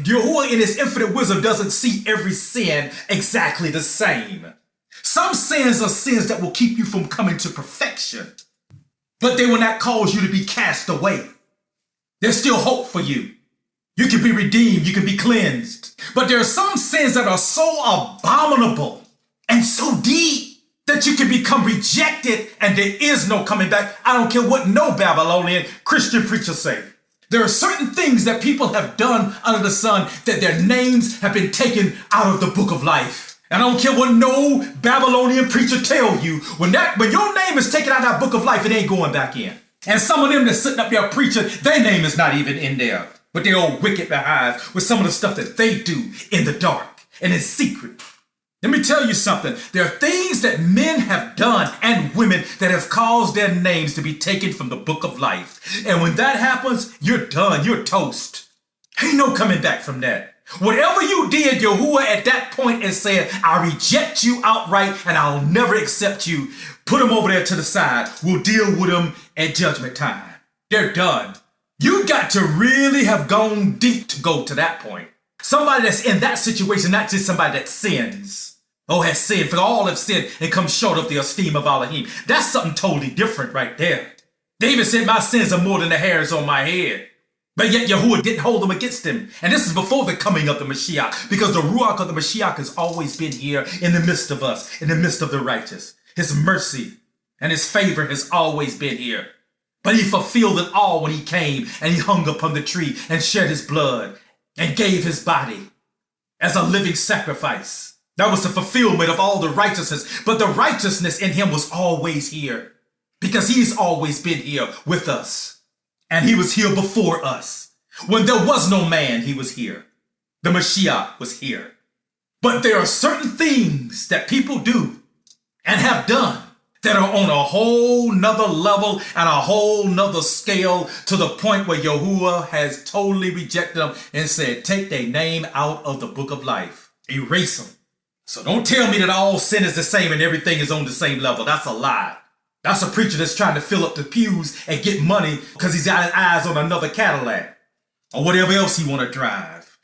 Yahuwah in his infinite wisdom doesn't see every sin exactly the same. Some sins are sins that will keep you from coming to perfection, but they will not cause you to be cast away. There's still hope for you. You can be redeemed, you can be cleansed. But there are some sins that are so abominable and so deep that you can become rejected and there is no coming back. I don't care what no Babylonian Christian preacher say. There are certain things that people have done under the sun that their names have been taken out of the book of life. And I don't care what no Babylonian preacher tell you. When your name is taken out of that book of life, it ain't going back in. And some of them that's sitting up there preaching, their name is not even in there. But they're all wicked behind with some of the stuff that they do in the dark and in secret. Let me tell you something. There are things that men have done and women that have caused their names to be taken from the book of life. And when that happens, you're done. You're toast. Ain't no coming back from that. Whatever you did, Yahuwah at that point is saying, I reject you outright and I'll never accept you. Put them over there to the side. We'll deal with them at judgment time. They're done. You got to really have gone deep to go to that point. Somebody that's in that situation, not just somebody that sins. Oh, has sinned, for all have sinned and come short of the esteem of Elohim. That's something totally different right there. David said, my sins are more than the hairs on my head. But yet Yahuwah didn't hold them against him. And this is before the coming of the Mashiach, because the Ruach of the Mashiach has always been here in the midst of us, in the midst of the righteous. His mercy and his favor has always been here. But he fulfilled it all when he came and he hung upon the tree and shed his blood and gave his body as a living sacrifice. That was the fulfillment of all the righteousness. But the righteousness in him was always here because he's always been here with us. And he was here before us. When there was no man, he was here. The Mashiach was here. But there are certain things that people do and have done that are on a whole nother level and a whole nother scale to the point where Yahuwah has totally rejected them and said, take their name out of the book of life. Erase them. So don't tell me that all sin is the same and everything is on the same level. That's a lie. That's a preacher that's trying to fill up the pews and get money because he's got his eyes on another Cadillac or whatever else he want to drive.